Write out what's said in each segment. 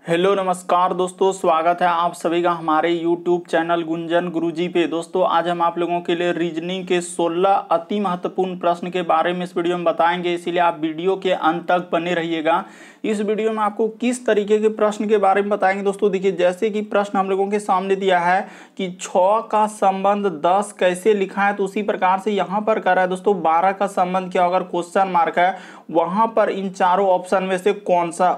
Hello नमस्कार दोस्तों, स्वागत है आप सभी का हमारे YouTube चैनल गुंजन गुरुजी पे। दोस्तों आज हम आप लोगों के लिए रीजनिंग के 16 अति महत्वपूर्ण प्रश्न के बारे में इस वीडियो में बताएंगे, इसीलिए आप वीडियो के अंत तक बने रहिएगा। इस वीडियो में आपको किस तरीके के प्रश्न के बारे में बताएंगे दोस्तों। देखिए, जैसे कि प्रश्न हम लोगों के सामने दिया है कि 6 का संबंध 10 कैसे लिखा है, तो उसी प्रकार से यहाँ पर कर रहा है दोस्तों 12 का संबंध क्या होगा, क्वेश्चन मार्क है, वहां पर इन चारों ऑप्शन में से कौन सा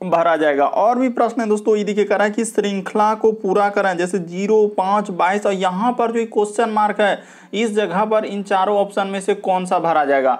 भरा जाएगा। और भी प्रश्न है दोस्तों, ये देखिए करा है कि श्रृंखला को पूरा करें, जैसे 0, 5, 22 और यहाँ पर जो क्वेश्चन मार्क है इस जगह पर इन चारों ऑप्शन में से कौन सा भरा जाएगा।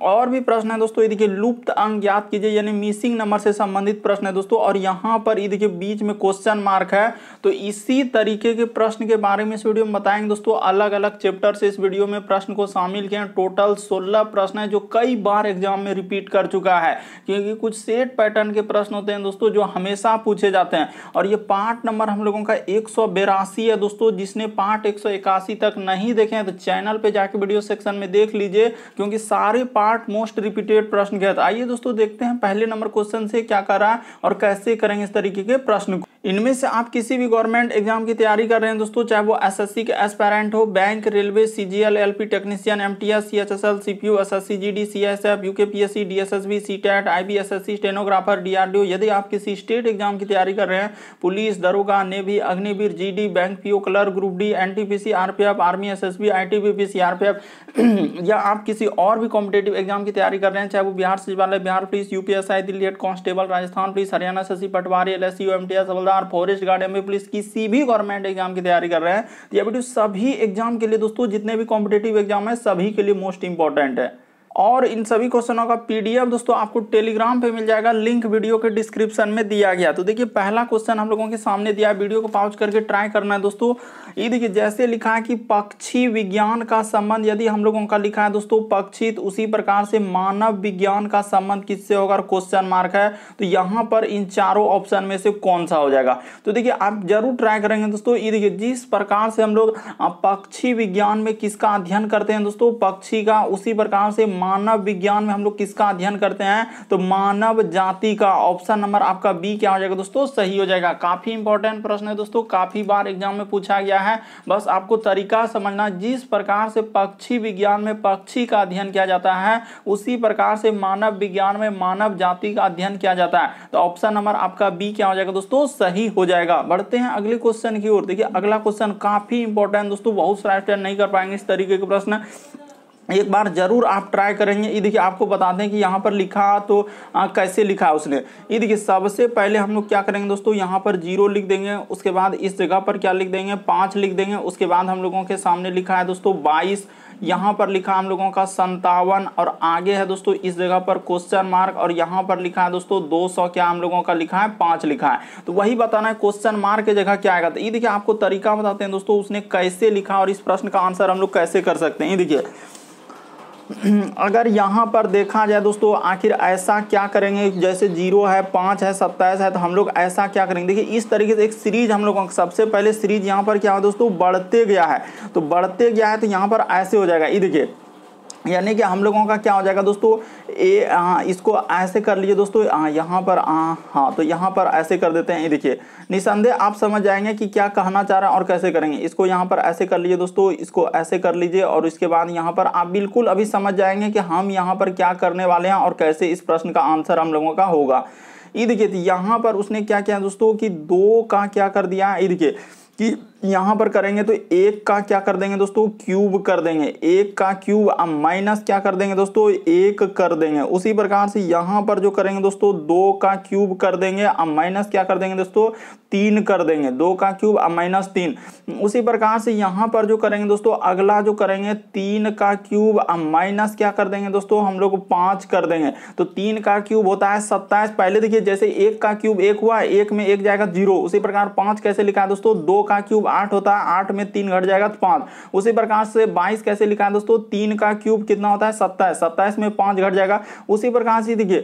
और भी प्रश्न है दोस्तों, ये देखिए लुप्त अंक ज्ञात कीजिए, यानी मिसिंग नंबर से संबंधित प्रश्न है दोस्तों। और यहाँ पर ये देखिए बीच में क्वेश्चन मार्क है, तो इसी तरीके के प्रश्न के बारे में इस वीडियो में बताएंगे दोस्तों। अलग अलग चैप्टर से इस वीडियो में प्रश्न को शामिल किए हैं। टोटल 16 प्रश्न है जो कई बार एग्जाम में रिपीट कर चुका है, क्योंकि कुछ सेट पैटर्न के प्रश्न होते हैं दोस्तों जो हमेशा पूछे जाते हैं। और ये पार्ट नंबर हम लोगों का 182 है दोस्तों। जिसने पार्ट 181 तक नहीं देखे हैं तो चैनल पे जाके वीडियो सेक्शन में देख लीजिए, क्योंकि सारे पार्ट मोस्ट रिपीटेड प्रश्न के। आइए दोस्तों देखते हैं पहले नंबर क्वेश्चन से क्या कर रहा है और कैसे करेंगे इस तरीके के प्रश्न को। इनमें से आप किसी भी गवर्नमेंट एग्जाम की तैयारी कर रहे हैं दोस्तों, चाहे वो एसएससी के एस्पायरेंट हो, bank, railway, CGL, LP technician, MTS, CHSL, CPU, SSC GD, CSF, UKPSC, DSSB, CTET, IBSSC, stenographer, DRDO. यदि आप किसी स्टेट एग्जाम की तैयारी कर रहे हैं, पुलिस, दरोगा, navy, Agniveer, GD, bank PO, clerk, group D, NTPC, RPF, army, SSB, ITBP, CRPF, या आप किसी और भी कॉम्पिटेटिव एग्जाम की तैयारी कर रहे हैं, चाहे वो बिहार सचिवालय, Bihar police, UPSI, Delhi head constable, Rajasthan police, Haryana SSC, Patwari, LSU, MTS, हवलदार, फॉरेस्ट गार्ड, एमपी पुलिस, किसी भी गवर्नमेंट एग्जाम की तैयारी कर रहे हैं, ये वीडियो सभी एग्जाम के लिए दोस्तों, जितने भी कॉम्पिटेटिव एग्जाम है सभी के लिए मोस्ट इंपॉर्टेंट है। और इन सभी क्वेश्चनों का पीडीएफ दोस्तों आपको टेलीग्राम पे मिल जाएगा, लिंक वीडियो के डिस्क्रिप्शन में दिया गया। तो देखिए पहला क्वेश्चन हम लोगों के सामने दिया है, वीडियो को पॉज करके ट्राई करना है दोस्तों। ये देखिए जैसे लिखा है कि पक्षी विज्ञान का संबंध, यदि हम लोगों का लिखा है दोस्तों पक्षी, तो उसी प्रकार से मानव विज्ञान का संबंध किससे होगा, क्वेश्चन मार्क है, तो यहाँ पर इन चारों ऑप्शन में से कौन सा हो जाएगा। तो देखिए आप जरूर ट्राई करेंगे दोस्तों। ये देखिए जिस प्रकार से हम लोग पक्षी विज्ञान में किसका अध्ययन करते हैं दोस्तों, पक्षी का, उसी प्रकार से मानव विज्ञान में हम लोग किसका अध्ययन करते हैं, तो मानव जाति का। ऑप्शन नंबर आपका बी क्या हो जाएगा दोस्तों, सही हो जाएगा। काफी इंपॉर्टेंट प्रश्न है दोस्तों, काफी बार एग्जाम में पूछा गया है। बस आपको तरीका समझना, जिस प्रकार से पक्षी विज्ञान में पक्षी का अध्ययन किया जाता है, उसी प्रकार से मानव विज्ञान में मानव जाति का अध्ययन किया जाता है। तो ऑप्शन नंबर आपका बी क्या हो जाएगा दोस्तों, सही हो जाएगा। बढ़ते हैं अगले क्वेश्चन की ओर। देखिए अगला क्वेश्चन काफी इंपॉर्टेंट दोस्तों, बहुत सारे स्टूडेंट नहीं कर पाएंगे इस तरीके के प्रश्न, एक बार जरूर आप ट्राई करेंगे। ये देखिए आपको बता दें कि यहाँ पर लिखा तो कैसे लिखा है उसने। ये देखिए सबसे पहले हम लोग क्या करेंगे दोस्तों, यहाँ पर 0 लिख देंगे, उसके बाद इस जगह पर क्या लिख देंगे, 5 लिख देंगे। उसके बाद हम लोगों के सामने लिखा है दोस्तों 22, यहाँ पर लिखा हम लोगों का 57, और आगे है दोस्तों इस जगह पर क्वेश्चन मार्क, और यहाँ पर लिखा है दोस्तों 200, क्या हम लोगों का लिखा है, 5 लिखा है। तो वही बताना है क्वेश्चन मार्क की जगह क्या आएगा। तो ये देखिए आपको तरीका बताते हैं दोस्तों उसने कैसे लिखा और इस प्रश्न का आंसर हम लोग कैसे कर सकते हैं। ये देखिए अगर यहाँ पर देखा जाए दोस्तों, आखिर ऐसा क्या करेंगे, जैसे 0 है, 5 है, 27 है, तो हम लोग ऐसा क्या करेंगे। देखिए इस तरीके से एक सीरीज हम लोगों, सबसे पहले सीरीज यहाँ पर क्या है दोस्तों, बढ़ते गया है, तो बढ़ते गया है, तो यहाँ पर ऐसे हो जाएगा। ये देखिए यानी कि हम लोगों का क्या हो जाएगा दोस्तों, इसको ऐसे कर लीजिए दोस्तों, यहाँ पर हाँ, तो यहाँ पर ऐसे कर देते हैं। ये देखिए निसंदेह आप समझ जाएंगे कि क्या कहना चाह रहा है और कैसे करेंगे। इसको यहाँ पर ऐसे कर लीजिए दोस्तों, इसको ऐसे कर लीजिए, और इसके बाद यहाँ पर आप बिल्कुल अभी समझ जाएंगे कि हम यहाँ पर क्या करने वाले हैं और कैसे इस प्रश्न का आंसर हम लोगों का होगा। ये देखिए यहाँ पर उसने क्या किया दोस्तों कि 2 का क्या कर दिया, ये देखिए कि यहाँ पर करेंगे तो 1 का क्या कर देंगे दोस्तों, क्यूब कर देंगे, 1 का क्यूब, माइनस क्या कर देंगे दोस्तों, 1 कर देंगे। उसी प्रकार से यहाँ पर जो करेंगे दोस्तों 2 का क्यूब कर देंगे, माइनस क्या कर देंगे दोस्तों, 3 कर देंगे, 2 का क्यूब -3। उसी प्रकार से यहाँ पर जो करेंगे दोस्तों अगला जो करेंगे 3 का क्यूब, माइनस क्या कर देंगे दोस्तों, हम लोग 5 कर देंगे। तो 3 का क्यूब होता है 27। पहले देखिए जैसे 1 का क्यूब 1 हुआ, 1 में 1 जाएगा 0। उसी प्रकार 5 कैसे लिखा है दोस्तों, 2 का क्यूब 8 होता है, 8 में 3 घट जाएगा तो 5। उसी प्रकार से 22 कैसे लिखा है दोस्तों, 3 का क्यूब कितना होता है, 27, 27 में 5 घट जाएगा। उसी प्रकार से देखिए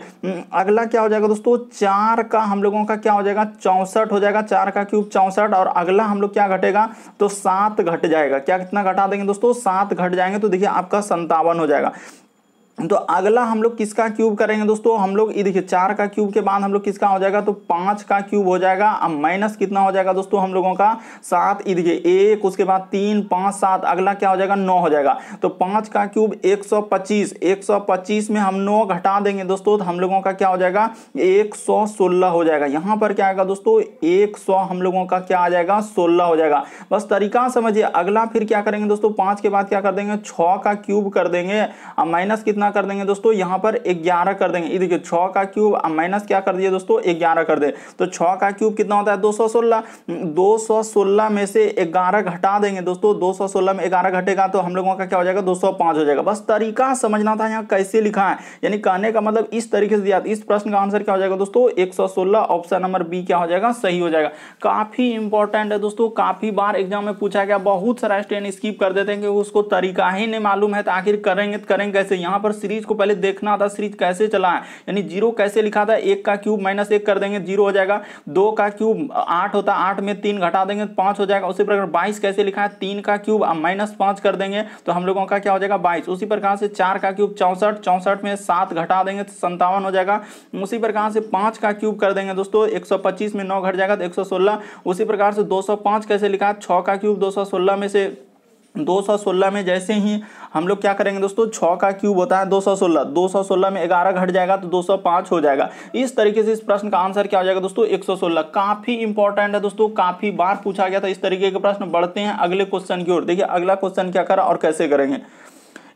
अगला क्या हो जाएगा दोस्तों, 4 का हम लोगों का क्या हो जाएगा, 64 हो जाएगा, 4 का क्यूब 64, और अगला हम लोग क्या घटेगा तो 7 घट जाएगा। क्या कितना घटा देंगे दोस्तों, 7 घट जाएंगे, तो देखिए आपका 57 हो जाएगा। तो अगला हम लोग किसका क्यूब करेंगे दोस्तों, हम लोग ये देखिए 4 का क्यूब के बाद हम लोग किसका हो जाएगा, तो 5 का क्यूब हो जाएगा। अब माइनस कितना हो जाएगा दोस्तों हम लोगों का 7, ये देखिए 1, उसके बाद 3, 5, 7, अगला क्या हो जाएगा 9 हो जाएगा। तो 5 का क्यूब 125, 125 में हम 9 घटा देंगे दोस्तों, तो हम लोगों का क्या हो जाएगा 116 हो जाएगा। यहाँ पर क्या आएगा दोस्तों 100 हम लोगों का क्या आ जाएगा 16 हो जाएगा। बस तरीका समझिए। अगला फिर क्या करेंगे दोस्तों, 5 के बाद क्या कर देंगे 6 का क्यूब कर देंगे। अब माइनस कितना कर देंगे दोस्तों, यहाँ पर 11 कर देंगे। ये देखिए 6 का क्यूब माइनस क्या कर दिए दोस्तों 11 कर दे, तो 6 का क्यूब कितना होता है 216। 216 में से 11 घटा देंगे दोस्तों, 216 में 11 घटेगा तो हम लोगों का क्या हो जाएगा 205 हो जाएगा। बस तरीका समझना था यहाँ कैसे लिखा है, यानी कहने का मतलब इस तरीके से दिया। इस प्रश्न का आंसर क्या हो जाएगा दोस्तों 116, ऑप्शन नंबर बी क्या हो जाएगा सही हो जाएगा। काफी इंपॉर्टेंट है दोस्तों, काफी बार एग्जाम में पूछा गया, बहुत सारा स्टूडेंट स्किप कर देते हैं कि उसको तरीका ही नहीं मालूम है, तो आखिर करेंगे तो करेंगे कैसे। यहाँ पर सीरीज को पहले देखना था, सीरीज कैसे चला है, यानी जीरो कैसे लिखा था, 1 का क्यूब माइनस 1 कर देंगे 0 हो जाएगा। 2 का क्यूब 8 होता है, 8 में 3 घटा देंगे 5 हो जाएगा। उसी प्रकार 22 कैसे लिखा है, 3 का क्यूब माइनस 5 कर देंगे तो हम लोगों का क्या हो जाएगा 22। उसी प्रकार से 4 का क्यूब 64, 64 में 7 घटा देंगे तो 57 हो जाएगा। उसी प्रकार से 5 का क्यूब कर देंगे दोस्तों, 125 में 9 घट जाएगा तो 116। उसी प्रकार से 205 कैसे लिखा है, 6 का क्यूब 216 में से 216 में जैसे ही हम लोग क्या करेंगे दोस्तों 6 का क्यूब होता है 216, 216 में 11 घट जाएगा तो 205 हो जाएगा। इस तरीके से इस प्रश्न का आंसर क्या हो जाएगा दोस्तों 116। काफी इंपॉर्टेंट है दोस्तों, काफी बार पूछा गया था इस तरीके के प्रश्न। बढ़ते हैं अगले क्वेश्चन की ओर। देखिए अगला क्वेश्चन क्या करा और कैसे करेंगे।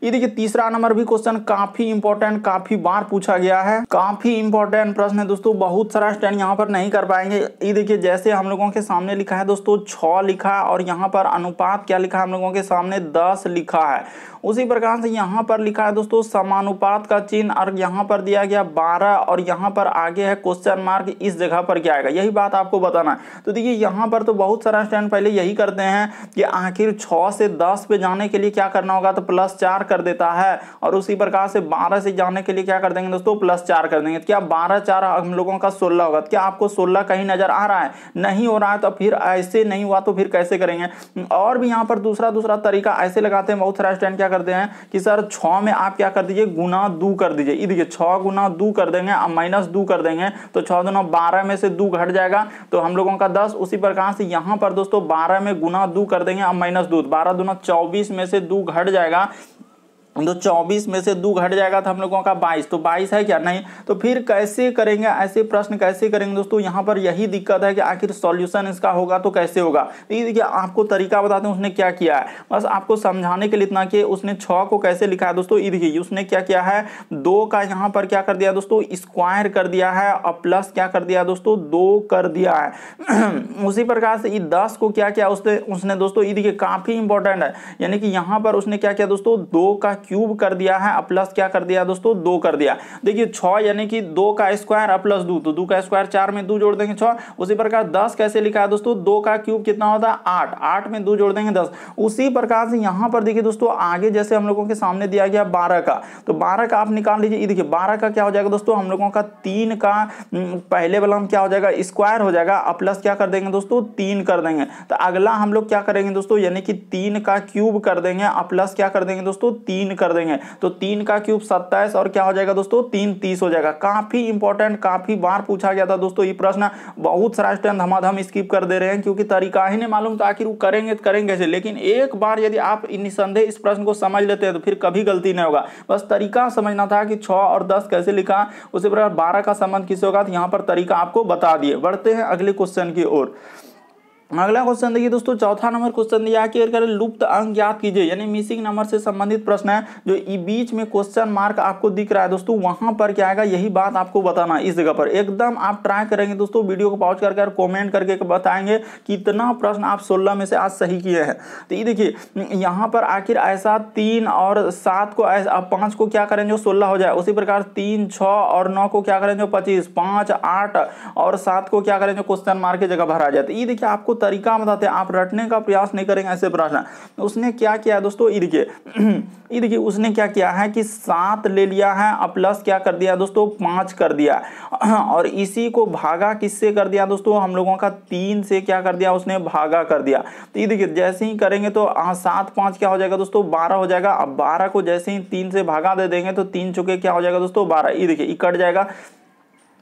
ये देखिए तीसरा नंबर भी क्वेश्चन काफी इंपॉर्टेंट, काफी बार पूछा गया है, काफी इंपॉर्टेंट प्रश्न है दोस्तों। बहुत सारा स्टूडेंट यहाँ पर नहीं कर पाएंगे। ये देखिए जैसे हम लोगों के सामने लिखा है दोस्तों 6 लिखा है, और यहाँ पर अनुपात क्या लिखा है हम लोगों के सामने 10 लिखा है। उसी प्रकार से यहाँ पर लिखा है दोस्तों समानुपात का चिन्ह, और यहाँ पर दिया गया 12, और यहाँ पर आगे है क्वेश्चन मार्क, इस जगह पर क्या आएगा यही बात आपको बताना है। तो देखिए यहाँ पर तो बहुत सारा स्टूडेंट पहले यही करते हैं कि आखिर 6 से 10 पे जाने के लिए क्या करना होगा, तो +4 कर देता है, और उसी प्रकार से 12 से जाने के लिए क्या कर देंगे दोस्तों +4 कर देंगे। क्या 12 4 हम लोगों का 16 होगा। क्या आपको 16 कहीं नजर आ रहा है, नहीं हो रहा है, तो फिर ऐसे नहीं हुआ तो फिर कैसे करेंगे। और भी यहाँ पर दूसरा तरीका ऐसे लगाते हैं बहुत सारा स्टूडेंट क्या करते हैं कि सर 6 में आप क्या कर दीजिए गुना 2 कर दीजिए। ये देखिए 6 गुना 2 कर देंगे, अब माइनस 2 कर देंगे तो 6 दूना 12 में से 2 घट जाएगा तो हम लोगों का 10। उसी प्रकार से यहाँ पर दोस्तों 12 में गुना 2 कर देंगे, अब माइनस 2, 12 दूना 24 में से 2 घट जाएगा, तो 24 में से 2 घट जाएगा तो हम लोगों का 22। तो 22 है क्या, नहीं। तो फिर कैसे करेंगे, ऐसे प्रश्न कैसे करेंगे दोस्तों। यहाँ पर यही दिक्कत है कि आखिर सॉल्यूशन इसका होगा तो कैसे होगा। ये देखिए आपको तरीका बताते हैं उसने क्या किया है, बस आपको समझाने के लिए इतना कि उसने 6 को कैसे लिखा है दोस्तों। ये देखिए उसने क्या किया है 2 का यहाँ पर क्या कर दिया दोस्तों स्क्वायर कर दिया है, और प्लस क्या कर दिया दोस्तों 2 कर दिया है। उसी प्रकार से ये 10 को क्या किया उसने दोस्तों, ये देखिए काफी इंपॉर्टेंट है, यानी कि यहाँ पर उसने क्या किया दोस्तों 2 का क्यूब कर दिया है, अब प्लस क्या कर दिया दोस्तों 2 कर दिया। देखिए 6 यानी कि 2 का स्क्वायर अब प्लस 2, तो 2 का स्क्वायर 4 में 2 जोड़ देंगे 6। उसी प्रकार 10 कैसे लिखा है दोस्तों 2 का क्यूब कितना होता है 8, 8 में 2 जोड़ देंगे 10। उसी प्रकार से यहाँ पर देखिए दोस्तों आगे जैसे हम लोगों के सामने दिया गया 12 का, तो 12 का आप निकाल लीजिए। देखिए 12 का क्या हो जाएगा दोस्तों हम लोगों का 3 का पहले वाला क्या हो जाएगा स्क्वायर हो जाएगा, अब प्लस क्या कर देंगे दोस्तों 3 कर देंगे। तो अगला हम लोग क्या करेंगे दोस्तों यानी कि 3 का क्यूब कर देंगे, अब प्लस क्या कर देंगे दोस्तों 3 कर देंगे, तो 3 का क्यूब 27 और क्या हो जाएगा दोस्तों 3 30 हो जाएगा। काफी इंपॉर्टेंट, काफी बार पूछा गया था दोस्तों ये प्रश्न। बहुत सारा स्टूडेंट धमाधम स्किप कर दे रहे हैं क्योंकि तरीका ही नहीं मालूम, तो आखिर वो करेंगे तो करेंगे कैसे। लेकिन एक बार यदि आप निसंदेह इस प्रश्न को समझ लेते हैं तो फिर कभी गलती नहीं होगा। बस तरीका समझना था कि 6 और 10 कैसे लिखा, उसी प्रकार 12 का संबंध किससे होगा, तो यहाँ पर तरीका आपको बता दिए। बढ़ते हैं अगले क्वेश्चन की ओर। अगला क्वेश्चन देखिए दोस्तों, चौथा नंबर क्वेश्चन दिया है लुप्त अंक ज्ञात कीजिए, यानी मिसिंग नंबर से संबंधित प्रश्न है। जो बीच में क्वेश्चन मार्क आपको दिख रहा है दोस्तों, वहां पर क्या आएगा यही बात आपको बताना है। इस जगह पर एकदम आप ट्राई करेंगे दोस्तों, वीडियो को पॉज करके कमेंट करके बताएंगे कितना प्रश्न आप 16 में से आज सही किए हैं। तो ये देखिए यहाँ पर आखिर ऐसा 3 और 7 को 5 को क्या करें जो 16 हो जाए, उसी प्रकार 3 6 और 9 को क्या करें जो 25, 5 8 और 7 को क्या करें जो क्वेश्चन मार्क की जगह भरा जाए। तो ये देखिए आपको तरीका बताते हैं, आप रटने का प्रयास नहीं करेंगे ऐसे प्रश्न। उसने क्या किया है दोस्तों, ये देखिए उसने क्या किया है कि 7 ले लिया है और प्लस क्या कर दिया दोस्तों 5 कर दिया, और इसी को भागा किससे कर दिया दोस्तों, हम लोगों का 3 से क्या कर दिया उसने भागा कर दिया। तो ये देखिए जैसे ही करेंगे तो 7 5 क्या हो जाएगा दोस्तों 12 हो जाएगा। अब 12 को जैसे ही 3 से भागा दे देंगे तो 3 चुके क्या हो जाएगा दोस्तों 12। ये देखिए कट जाएगा,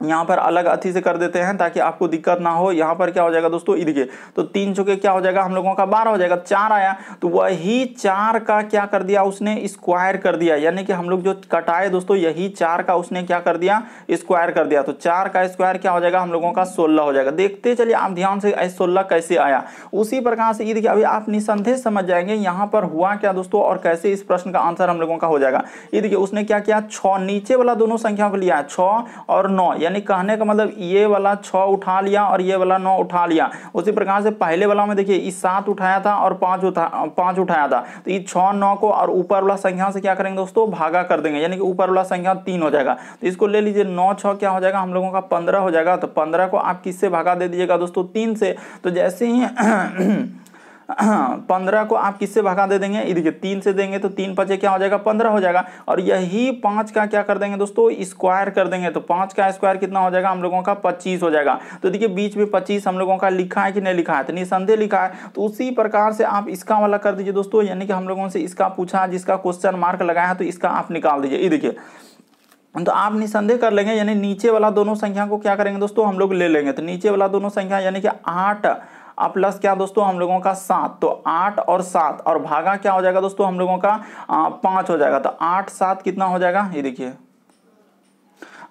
यहाँ पर अलग अथी से कर देते हैं ताकि आपको दिक्कत ना हो। यहाँ पर क्या हो जाएगा दोस्तों, ये देखिए तो 3 चुके क्या हो जाएगा हम लोगों का 12 हो जाएगा। 4 आया तो वही 4 का क्या कर दिया उसने स्क्वायर कर दिया, यानी कि हम लोग जो कटाए दोस्तों यही 4 का उसने क्या कर दिया स्क्वायर कर दिया। तो 4 का स्क्वायर क्या हो जाएगा हम लोगों का 16 हो जाएगा। देखते चलिए आप ध्यान से 16 कैसे आया। उसी प्रकार से ये देखिए अभी आप निसंदेह समझ जाएंगे यहाँ पर हुआ क्या दोस्तों और कैसे इस प्रश्न का आंसर हम लोगों का हो जाएगा। ये देखिए उसने क्या किया 6 नीचे वाला दोनों संख्याओं को लिया 6 और 9, यानी कहने का मतलब ये वाला 6 उठा लिया और ये वाला 9 उठा लिया। उसी प्रकार से पहले वाला में देखिए इस 7 उठाया था और 5 उठाया था, तो ये 6 9 को और ऊपर वाला संख्या से क्या करेंगे दोस्तों भागा कर देंगे, यानी कि ऊपर वाला संख्या 3 हो जाएगा। तो इसको ले लीजिए 9 6 क्या हो जाएगा हम लोगों का 15 हो जाएगा। तो 15 को आप किससे भागा दे दीजिएगा दोस्तों 3 से। तो जैसे ही 15 को आप किससे भागा दे देंगे, ये देखिए 3 से देंगे तो 3 5 क्या हो जाएगा 15 हो जाएगा। और यही 5 का क्या कर देंगे दोस्तों स्क्वायर कर देंगे, तो 5 का स्क्वायर कितना हो जाएगा हम लोगों का 25 हो जाएगा। तो देखिए बीच में 25 हम लोगों का लिखा है कि नहीं लिखा है, तो निसंदेह लिखा है। तो उसी प्रकार से आप इसका वाला कर दीजिए दोस्तों, यानी कि हम लोगों से इसका पूछा जिसका क्वेश्चन मार्क लगाया है तो इसका आप निकाल दीजिए। ये देखिए तो आप निसंदेह कर लेंगे, यानी नीचे वाला दोनों संख्या को क्या करेंगे दोस्तों हम लोग ले लेंगे। तो नीचे वाला दोनों संख्या यानी कि 8 प्लस क्या दोस्तों हम लोगों का 7, तो 8 और 7 और भागा क्या हो जाएगा दोस्तों हम लोगों का 5 हो जाएगा। तो 8 7 कितना हो जाएगा, ये देखिए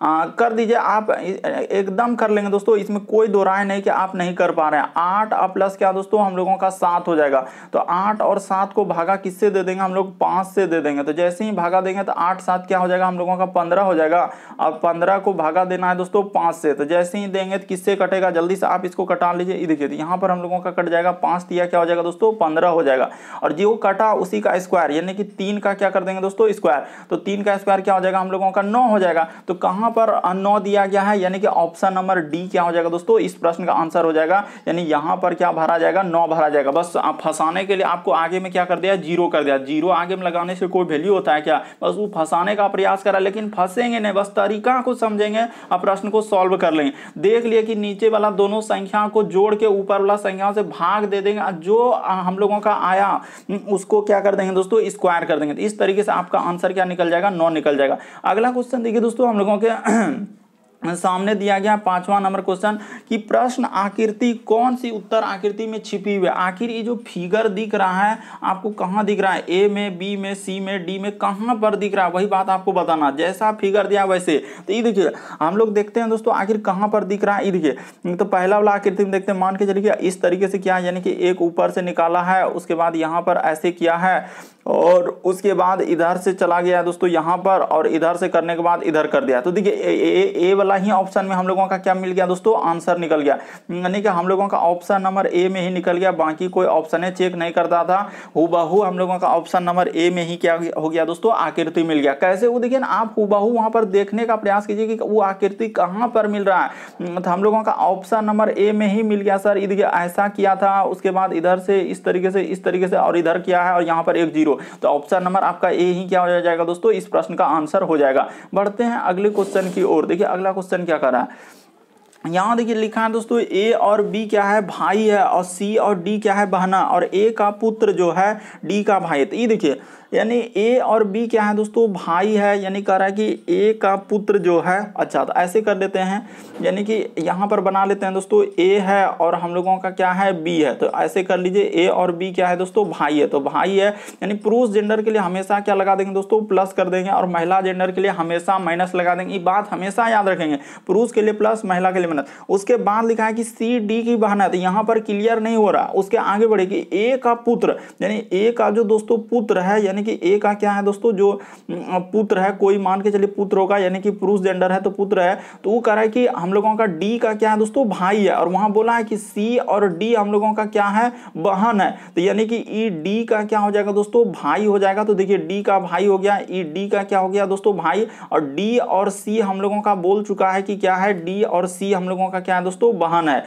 कर दीजिए आप एकदम कर लेंगे दोस्तों, इसमें कोई दो राय नहीं कि आप नहीं कर पा रहे हैं। 8 प्लस क्या दोस्तों हम लोगों का 7 हो जाएगा। तो 8 और 7 को भागा किससे दे देंगे हम लोग 5 से दे देंगे। तो जैसे ही भागा देंगे तो 8 7 क्या हो जाएगा हम लोगों का 15 हो जाएगा। अब 15 को भागा देना है दोस्तों 5 से, तो जैसे ही देंगे तो किससे कटेगा जल्दी से आप इसको कटा लीजिए। देखिए यहाँ पर हम लोगों का कट जाएगा 5 दिया क्या हो जाएगा दोस्तों 15 हो जाएगा। और जो कटा उसी का स्क्वायर यानी कि 3 का क्या कर देंगे दोस्तों स्क्वायर, तो 3 का स्क्वायर क्या हो जाएगा हम लोगों का 9 हो जाएगा। तो कहाँ पर 9 दिया गया है, यानी कि ऑप्शन नंबर डी क्या हो जाएगा दोस्तों इस प्रश्न का आंसर हो जाएगा। यानी यहां पर क्या भरा जाएगा 9 भरा जाएगा। बस आप फंसाने के लिए आपको आगे में क्या कर दिया 0 कर दिया। 0 आगे में लगाने से कोई वैल्यू होता है क्या, बस वो फंसाने का प्रयास करा, लेकिन फंसेंगे नहीं, बस तरीका को समझेंगे आप प्रश्न को सॉल्व कर लेंगे। देख लिए कि नीचे वाला दोनों संख्या को जोड़ के ऊपर वाला संख्या से भाग दे देंगे, जो हम लोगों का आया उसको क्या कर देंगे दोस्तों स्क्वायर कर देंगे। तो इस तरीके से आपका आंसर क्या निकल जाएगा 9 निकल जाएगा। अगला क्वेश्चन देखिए दोस्तों हम लोगों के सामने दिया गया 5वां नंबर क्वेश्चन कि प्रश्न आकृति कौन सी उत्तर आकृति में छिपी हुई है। आखिर ये जो फिगर दिख रहा है आपको कहाँ दिख रहा है, ए में, बी में, सी में, डी में, कहाँ पर दिख रहा है वही बात आपको बताना। जैसा फिगर दिया वैसे। तो ये देखिए हम लोग देखते हैं दोस्तों आखिर कहाँ पर दिख रहा है। ये देखिए तो पहला वाला आकृति में देखते हैं, मान के चलिए इस तरीके से क्या यानी कि एक ऊपर से निकाला है, उसके बाद यहाँ पर ऐसे किया है और उसके बाद इधर से चला गया दोस्तों यहाँ पर, और इधर से करने के बाद इधर कर दिया। तो देखिए ए वाला ही ऑप्शन में हम लोगों का क्या मिल गया दोस्तों आंसर निकल गया, यानी कि हम लोगों का ऑप्शन नंबर ए में ही निकल गया, बाकी कोई ऑप्शन चेक नहीं करता था। हूबहू हम लोगों का ऑप्शन नंबर ए में ही क्या हो गया दोस्तों आकृति मिल गया। कैसे वो देखिए ना, आप हूबहू वहां पर देखने का प्रयास कीजिए कि वो आकृति कहां पर मिल रहा है। तो हम लोगों का ऑप्शन नंबर ए में ही मिल गया सर। देखिए ऐसा किया था, उसके बाद इधर से इस तरीके से और इधर किया है और यहाँ पर एक 0, तो ऑप्शन नंबर आपका ए ही क्या हो जाएगा दोस्तों इस प्रश्न का आंसर हो जाएगा। बढ़ते हैं अगले क्वेश्चन की ओर। देखिए अगला क्वेश्चन क्या कर रहा है, यहाँ देखिए लिखा है दोस्तों ए और बी क्या है भाई है, और सी और डी क्या है बहना, और ए का पुत्र जो है डी का भाई है। तो ये देखिए यानी ए और बी क्या है दोस्तों भाई है, यानी कह रहा है कि ए का पुत्र जो है, अच्छा तो ऐसे कर देते हैं, यानी कि यहाँ पर बना लेते हैं दोस्तों ए है और हम लोगों का क्या है बी है। तो ऐसे कर लीजिए ए और बी क्या है दोस्तों भाई है। तो भाई है यानी पुरुष जेंडर के लिए हमेशा क्या लगा देंगे दोस्तों प्लस कर देंगे, और महिला जेंडर के लिए हमेशा माइनस लगा देंगे। ये बात हमेशा याद रखेंगे, पुरुष के लिए प्लस महिला के लिए माइनस। उसके बाद लिखा है कि सी डी की बहन है, तो यहाँ पर क्लियर नहीं हो रहा, उसके आगे बढ़े कि ए का पुत्र यानी ए का जो दोस्तों पुत्र है यानी यानी कि ए का क्या है दोस्तों, जो पुत्र है, कोई मान के चलिए पुत्र होगा, यानी कि पुरुष जेंडर है तो पुत्र है, तो वो कह रहा है कि हम लोगों का डी का क्या है दोस्तों, भाई है, और वहां बोला है कि सी और डी हम लोगों का क्या है, बहन है। तो यानी कि ई डी का क्या हो जाएगा दोस्तों, भाई हो जाएगा। तो देखिए डी का भाई हो गया, ई डी का क्या हो गया दोस्तों, भाई, और डी और सी हम लोगों का बोल चुका है कि क्या है, डी और सी हम लोगों का क्या है दोस्तों, बहन है।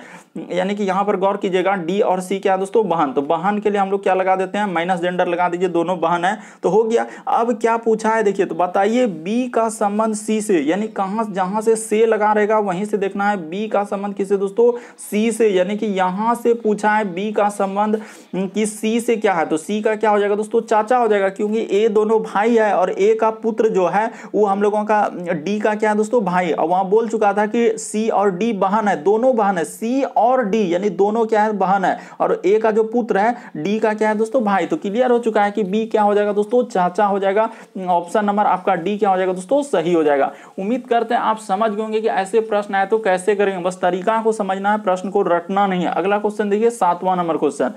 यानी कि यहां पर गौर कीजिएगा, डी और सी क्या है दोस्तों, बहन। तो बहन के लिए हम लोग क्या लगा देते हैं, माइनस जेंडर लगा दीजिए, दोनों बहन है, तो हो गया। अब क्या पूछा है देखिए, तो बताइए बी का संबंध सी से, यानी कहां, जहां से लगा रहेगा वहीं से देखना है बी का संबंध किससे दोस्तों, सी से। यानी कि यहां से पूछा है बी का संबंध कि सी से क्या है, तो सी का क्या हो जाएगा दोस्तों, चाचा हो जाएगा, क्योंकि ए दोनों भाई है और ए का पुत्र जो है वो हम लोगों का डी का क्या है दोस्तों, भाई। और वहां बोल चुका था कि सी और डी बहन है, दोनों बहन है, सी और डी यानी दोनों क्या है, बहन है, और ए का जो पुत्र है डी का क्या है दोस्तों, भाई। तो क्लियर हो चुका है कि बी क्या हो जाएगा दोस्तों, चाचा हो जाएगा। ऑप्शन नंबर आपका डी क्या हो जाएगा दोस्तों, सही हो जाएगा। उम्मीद करते हैं आप समझ गए होंगे कि ऐसे प्रश्न आए तो कैसे करेंगे, बस तरीका को समझना है, प्रश्न को रटना नहीं है। अगला क्वेश्चन देखिए, 7वां नंबर क्वेश्चन,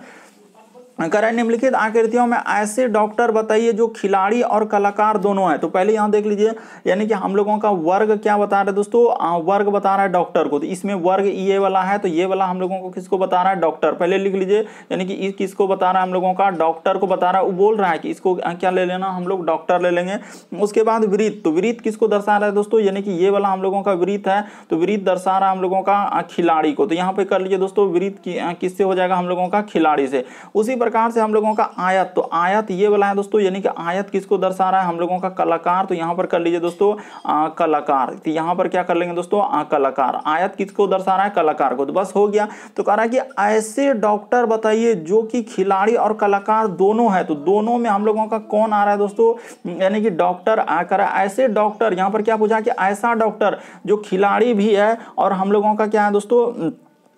करें निम्नलिखित आकृतियों में ऐसे डॉक्टर बताइए जो खिलाड़ी और कलाकार दोनों हैं। तो पहले यहां देख लीजिए, यानी कि हम लोगों का वर्ग क्या बता रहा है दोस्तों, वर्ग बता रहा है डॉक्टर को, तो इसमें वर्ग ये वाला है, तो ये वाला हम लोगों को किसको बता रहा है, डॉक्टर। पहले लिख लीजिए, यानी कि किसको बता रहा है, हम लोगों का डॉक्टर को बता रहा है। वो बोल रहा है कि इसको क्या ले लेना, हम लोग डॉक्टर ले लेंगे। उसके बाद वृत्त, तो वृत्त किसको दर्शा रहा है दोस्तों, यानी कि ये वाला हम लोगों का वृत्त है, तो वृत्त दर्शा रहा है हम लोगों का खिलाड़ी को। तो यहाँ पे कर लीजिए दोस्तों, वृत्त किससे हो जाएगा, हम लोगों का खिलाड़ी से। उसी प्रकार से हम लोगों का आयत, तो आयत ये वाला है दोस्तों, यानी कि आयत किसको दर्शा रहा है, हम लोगों का कलाकार। तो यहां पर कर लीजिए दोस्तों कलाकार, तो यहां पर क्या कर लेंगे दोस्तों, कलाकार। आयत किसको दर्शा रहा है, कलाकार को। तो बस हो गया। तो कह रहा है कि ऐसे डॉक्टर बताइए जो कि खिलाड़ी और कलाकार दोनों है, तो दोनों में हम लोगों का कौन आ रहा है दोस्तों, यानी कि डॉक्टर आकर, ऐसे डॉक्टर, यहां पर क्या पूछा कि ऐसा डॉक्टर जो खिलाड़ी भी है और हम लोगों का क्या है दोस्तों,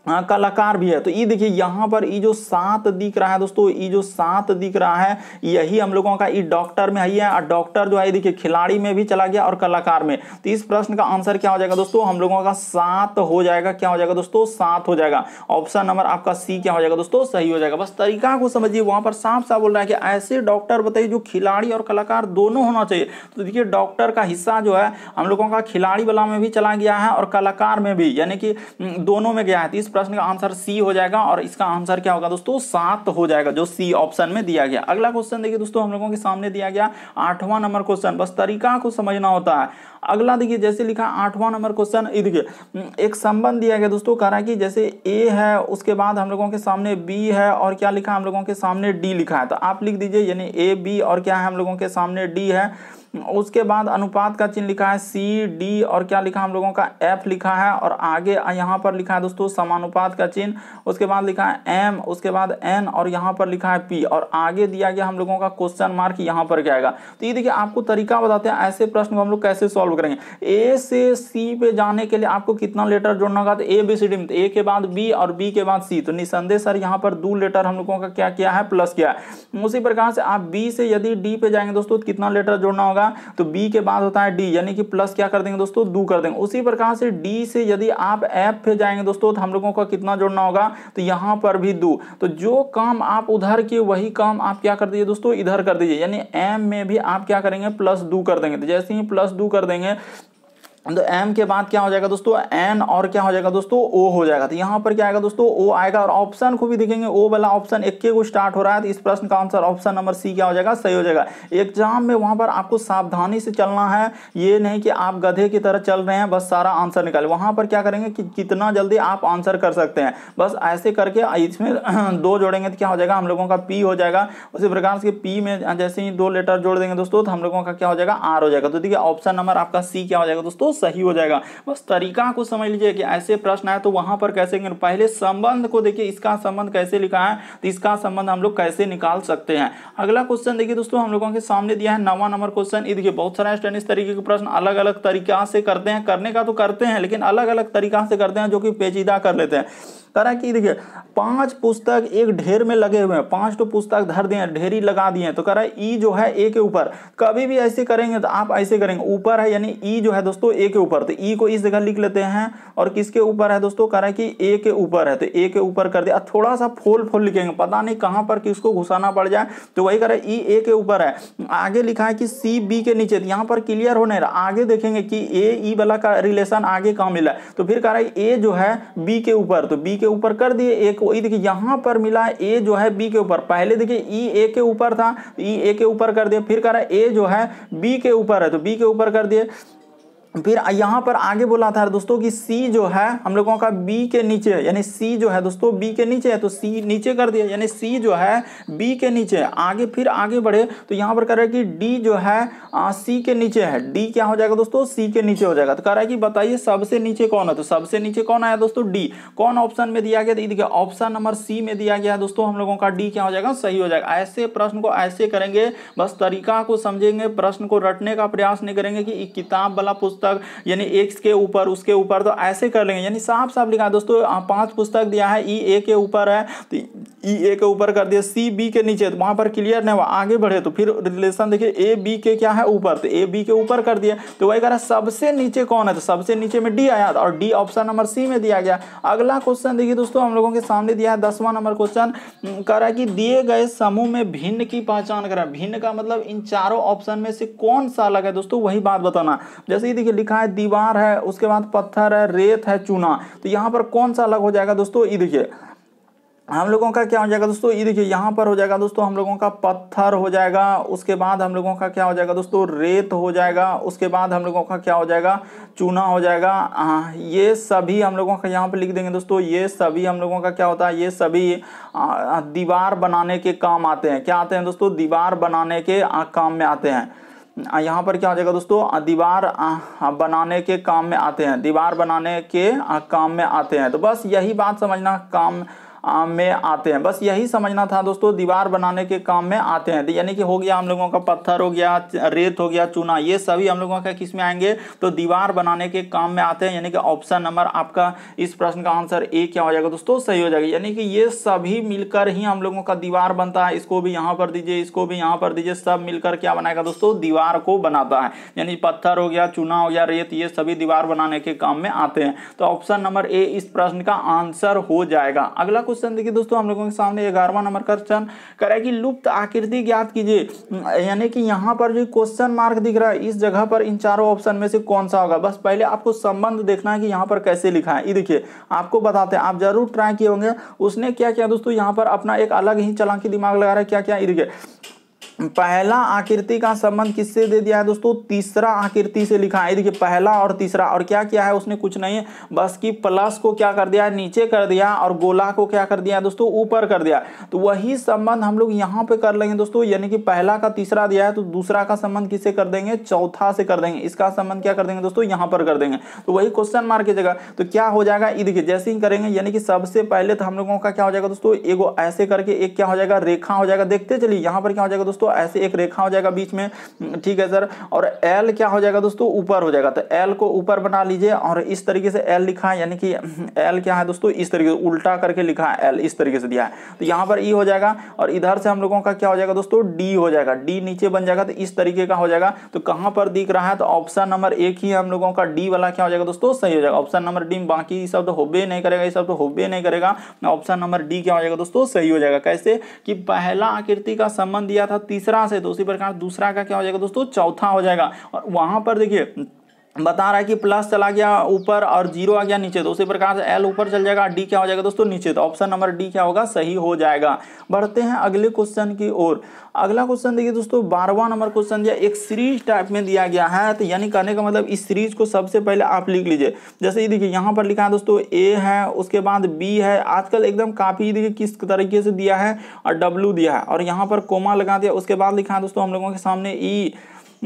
कलाकार भी है। तो ये देखिए यहाँ पर ये जो 7 दिख रहा है दोस्तों, ये जो 7 दिख रहा है यही हम लोगों का ये डॉक्टर में है, और डॉक्टर जो है देखिए खिलाड़ी में भी चला गया और कलाकार में। तो इस प्रश्न का आंसर क्या हो जाएगा दोस्तों, हम लोगों का 7 हो जाएगा। क्या हो जाएगा दोस्तों, 7 हो जाएगा। ऑप्शन नंबर आपका सी क्या हो जाएगा दोस्तों, सही हो जाएगा। बस तरीका को समझिए, वहां पर साफ साफ बोल रहा है कि ऐसे डॉक्टर बताइए जो खिलाड़ी और कलाकार दोनों होना चाहिए। तो देखिए डॉक्टर का हिस्सा जो है हम लोगों का खिलाड़ी वाला में भी चला गया है और कलाकार में भी, यानी कि दोनों में गया है। इस प्रश्न का आंसर सी हो जाएगा और इसका आंसर क्या होगा दोस्तों, 7 हो जाएगा, जो सी ऑप्शन में दिया गया। अगला क्वेश्चन देखिए दोस्तों, हम लोगों के सामने दिया गया 8वां नंबर क्वेश्चन। बस तरीका को समझना होता है। अगला देखिए, जैसे लिखा 8वां नंबर क्वेश्चन, ये देखिए एक संबंध दिया गया दोस्तों, कह रहा है कि जैसे ए है, उसके बाद हम लोगों के सामने बी है, और क्या लिखा, हम लोगों के सामने डी लिखा है। तो आप लिख दीजिए, यानी ए बी और क्या है, हम लोगों के सामने डी है। उसके बाद अनुपात का चिन्ह लिखा है सी डी, और क्या लिखा हम लोगों का एफ लिखा है, और आगे यहाँ पर लिखा है दोस्तों समानुपात का चिन्ह। उसके बाद लिखा है एम, उसके बाद एन, और यहाँ पर लिखा है पी, और आगे दिया गया हम लोगों का क्वेश्चन मार्क यहाँ पर क्या आएगा। तो ये देखिए आपको तरीका बताते हैं ऐसे प्रश्न को हम लोग कैसे सॉल्व करेंगे। ए से सी पे जाने के लिए आपको कितना लेटर जोड़ना होगा, तो ए बी सी डी में ए के बाद बी और बी के बाद सी। तो निसंदेह सर यहाँ पर 2 लेटर हम लोगों का क्या किया है, प्लस किया है। उसी प्रकार से आप बी से यदि डी पे जाएंगे दोस्तों, तो कितना लेटर जोड़ना होगा, तो बी के बाद होता है डी, यानी कि प्लस क्या कर देंगे दोस्तों, 2 कर देंगे। उसी प्रकार से डी से यदि आप एफ पे जाएंगे दोस्तों, तो हम लोगों का कितना जोड़ना होगा, तो यहां पर भी 2। तो जो काम आप उधर किए वही काम आप क्या कर दीजिए दोस्तों, इधर कर दीजिए, यानी एम में भी आप क्या करेंगे, +2 कर देंगे। तो जैसे ही +2 कर देंगे तो m के बाद क्या हो जाएगा दोस्तों, n, और क्या हो जाएगा दोस्तों, o हो जाएगा। तो यहाँ पर क्या आएगा दोस्तों, o आएगा। और ऑप्शन को भी देखेंगे, o वाला ऑप्शन 1 को स्टार्ट हो रहा है। तो इस प्रश्न का आंसर ऑप्शन नंबर सी क्या हो जाएगा, सही हो जाएगा। एग्जाम में वहां पर आपको सावधानी से चलना है, ये नहीं कि आप गधे की तरह चल रहे हैं बस सारा आंसर निकाले। वहां पर क्या करेंगे कि कितना जल्दी आप आंसर कर सकते हैं, बस ऐसे करके इसमें 2 जोड़ेंगे तो क्या हो जाएगा, हम लोगों का p हो जाएगा। उसी प्रकार से p में जैसे ही 2 लेटर जोड़ देंगे दोस्तों, तो हम लोगों का क्या हो जाएगा, r हो जाएगा। तो देखिए ऑप्शन नंबर आपका सी क्या हो जाएगा दोस्तों, सही हो जाएगा। बस तरीका को समझ लीजिए कि ऐसे प्रश्न आए तो वहां पर कैसे, पहले संबंध को देखिए, इसका संबंध कैसे लिखा है, तो इसका संबंध हम लोग कैसे निकाल सकते हैं। अगला क्वेश्चन देखिए दोस्तों, हम लोगों के सामने दिया है 9वां नंबर क्वेश्चन। ये देखिए बहुत सारे स्टूडेंट इस तरीके के प्रश्न अलग अलग तरीका से करते हैं, करने का तो करते हैं लेकिन अलग अलग तरीका से करते हैं, जो कि पेचीदा कर लेते हैं। कह रहा है कि देखिए 5 पुस्तक एक ढेर में लगे हुए हैं, 5 तो पुस्तक धर दिए, ढेरी लगा दिए, तो कह रहा है ई जो है ए के ऊपर। कभी भी ऐसे करेंगे तो आप ऐसे करेंगे, ऊपर है यानी ई जो है दोस्तों ए के ऊपर, तो ई को इस जगह लिख लेते हैं और किसके ऊपर है दोस्तों, कह रहा है कि ए के ऊपर है, तो ए के ऊपर कर दिया। थोड़ा सा फोल लिखेंगे, पता नहीं कहां पर किसको घुसाना पड़ जाए, तो वही कह रहा है ई ए के ऊपर है। आगे लिखा है कि सी बी के नीचे, तो यहां पर क्लियर होने रहा, आगे देखेंगे कि ए ई वाला का रिलेशन आगे कहां मिला, तो फिर कह रहा है ए जो है बी के ऊपर, तो बी के ऊपर कर दिए ए को। देखिए यहां पर मिला ए जो है बी के ऊपर, पहले देखिए ई ए के ऊपर था, ई ए के ऊपर कर दिया, फिर कह रहा है ए जो है बी के ऊपर है, तो बी के ऊपर कर दिए। फिर यहां पर आगे बोला था दोस्तों कि C जो है हम लोगों का B के नीचे है, यानी C जो है दोस्तों B के नीचे है, तो C नीचे कर दिया, यानी C जो है B के नीचे है। आगे फिर आगे बढ़े तो यहां पर कह रहा है कि D जो है C के नीचे है, D क्या हो जाएगा दोस्तों, C के नीचे हो जाएगा। तो कह रहा है कि बताइए सबसे नीचे कौन है, तो सबसे नीचे कौन आया दोस्तों, D। कौन ऑप्शन में दिया गया, देखिए ऑप्शन नंबर C में दिया गया है दोस्तों, हम लोगों का D क्या हो जाएगा, सही हो जाएगा। ऐसे प्रश्न को ऐसे करेंगे, बस तरीका को समझेंगे, प्रश्न को रटने का प्रयास नहीं करेंगे कि किताब वाला पुस्तक यानी एक्स के ऊपर उसके ऊपर, तो ऐसे कर लेंगे। यानी साफ साफ लिखा है दोस्तों, 5 पुस्तक दिया है, ई ए के ऊपर है तो ई ए के ऊपर कर दिया, सी बी के नीचे, तो वहां पर क्लियर नहीं हुआ, आगे बढ़े तो फिर रिलेशन देखिए ए बी के क्या है ऊपर, तो ए बी के ऊपर कर दिया। तो वही कह रहा है सबसे नीचे कौन है, तो सबसे नीचे में डी आया और डी ऑप्शन नंबर सी में दिया गया। अगला क्वेश्चन देखिए दोस्तों हम लोगों के सामने दिया है 10वां नंबर क्वेश्चन, कह रहा है कि दिए गए समूह में भिन्न की पहचान करें। भिन्न का मतलब इन चारों ऑप्शन में से कौन सा अलग है दोस्तों, वही बात बताना। जैसे ये देखिए लिखा है दीवार है, उसके बाद पत्थर है, रेत है, चूना, तो यहाँ पर कौन सा अलग हो जाएगा दोस्तों, ये देखिए हम लोगों का क्या हो जाएगा दोस्तों, ये देखिए यहाँ पर हो जाएगा दोस्तों हम लोगों का पत्थर हो जाएगा, उसके बाद हम लोगों का क्या हो जाएगा दोस्तों, रेत हो जाएगा, उसके बाद हम लोगों का क्या हो जाएगा, चूना हो जाएगा। ये सभी हम लोगों का यहाँ पे लिख देंगे दोस्तों, ये सभी हम लोगों का क्या होता है, ये सभी दीवार बनाने के काम आते हैं। क्या आते हैं दोस्तों, दीवार बनाने के काम में आते हैं। यहाँ पर क्या हो जाएगा दोस्तों, दीवार बनाने के काम में आते हैं, दीवार बनाने के काम में आते हैं। तो बस यही बात समझना, काम में आते हैं, बस यही समझना था दोस्तों, दीवार बनाने के काम में आते हैं। यानी कि हो गया हम लोगों का पत्थर हो गया, रेत हो गया, चूना, ये सभी हम लोगों का किस में आएंगे, तो दीवार बनाने के काम में आते हैं। यानी कि ऑप्शन नंबर आपका इस प्रश्न का आंसर ए क्या हो जाएगा दोस्तों, सही हो जाएगा। यानी कि ये सभी मिलकर ही हम लोगों का दीवार बनता है। इसको भी यहाँ पर दीजिए, इसको भी यहाँ पर दीजिए, सब मिलकर क्या बनाएगा दोस्तों, दीवार को बनाता है। यानी पत्थर हो गया, चूना हो गया, रेत, ये सभी दीवार बनाने के काम में आते हैं। तो ऑप्शन नंबर ए इस प्रश्न का आंसर हो जाएगा। अगला क्वेश्चन देखिए दोस्तों हम लोगों के सामने 11वां नंबर क्वेश्चन कर रहा है कि लुप्त आकृति ज्ञात कीजिए। यानी कि यहाँ पर जो क्वेश्चन मार्क दिख रहा है, इस जगह पर इन चारों ऑप्शन में से कौन सा होगा। बस पहले आपको संबंध देखना है कि यहाँ पर कैसे लिखा है। ये देखिए आपको बताते हैं, आप जरूर ट्राई किए होंगे। उसने क्या किया दोस्तों, यहाँ पर अपना एक अलग ही चालाकी दिमाग लगा रहा है। क्या क्या, ये देखिए पहला आकृति का संबंध किससे दे दिया है दोस्तों, तीसरा आकृति से लिखा है। देखिए पहला और तीसरा, और क्या किया है उसने, कुछ नहीं बस कि प्लस को क्या कर दिया है, नीचे कर दिया, और गोला को क्या कर दिया है दोस्तों, ऊपर कर दिया। तो वही संबंध हम लोग यहाँ पे कर लेंगे दोस्तों। यानी कि पहला का तीसरा दिया है तो दूसरा का संबंध किससे कर देंगे, चौथा से कर देंगे। इसका संबंध क्या कर देंगे दोस्तों, यहाँ पर कर देंगे। तो वही क्वेश्चन मार्क की जगह तो क्या हो जाएगा, ये देखिए जैसे ही करेंगे, यानी कि सबसे पहले तो हम लोगों का क्या हो जाएगा दोस्तों, एगो ऐसे करके एक क्या हो जाएगा, रेखा हो जाएगा। देखते चलिए यहाँ पर क्या हो जाएगा दोस्तों, ऐसे एक रेखा हो जाएगा बीच में, ठीक है सर। और एल क्या हो जाएगा दोस्तों, ऊपर हो जाएगा। तो एल को ऊपर बना लीजिए और इस तरीके से एल लिखा है। यानी कि एल क्या है दोस्तों, इस तरीके से उल्टा करके लिखा है, एल इस तरीके से दिया है। तो यहाँ पर ई हो जाएगा और इधर से हम लोगों का क्या हो जाएगा दोस्तों, डी हो जाएगा। डी नीचे बन जाएगा, तो इस तरीके का हो जाएगा। तो कहां पर दिख रहा है, तो ऑप्शन नंबर एक ही हम लोगों का डी वाला क्या हो जाएगा दोस्तों, सही हो जाएगा। ऑप्शन नंबर डी, बाकी सब तो होबे नहीं करेगा, ये सब तो होबे नहीं करेगा। ऑप्शन नंबर डी क्या हो जाएगा दोस्तों, सही हो जाएगा। कैसे कि पहला आकृति का संबंध दिया था तीसरा से, तो उसी प्रकार दूसरा का क्या हो जाएगा दोस्तों, चौथा हो जाएगा। और वहां पर देखिए बता रहा है कि प्लस चला गया ऊपर और जीरो आ गया नीचे, तो उसी प्रकार से एल ऊपर चल जाएगा, डी क्या हो जाएगा दोस्तों, नीचे। तो ऑप्शन नंबर डी क्या होगा, सही हो जाएगा। बढ़ते हैं अगले क्वेश्चन की ओर। अगला क्वेश्चन देखिए दोस्तों 12वां नंबर क्वेश्चन दिया, एक सीरीज टाइप में दिया गया है। तो यानी कहने का मतलब इस सीरीज को सबसे पहले आप लिख लीजिए। जैसे ये देखिए यहाँ पर लिखा है दोस्तों ए है, उसके बाद बी है। आजकल एकदम काफी देखिए किस तरीके से दिया है, और डब्ल्यू दिया है, और यहाँ पर कोमा लगा दिया। उसके बाद लिखा है दोस्तों हम लोगों के सामने ई,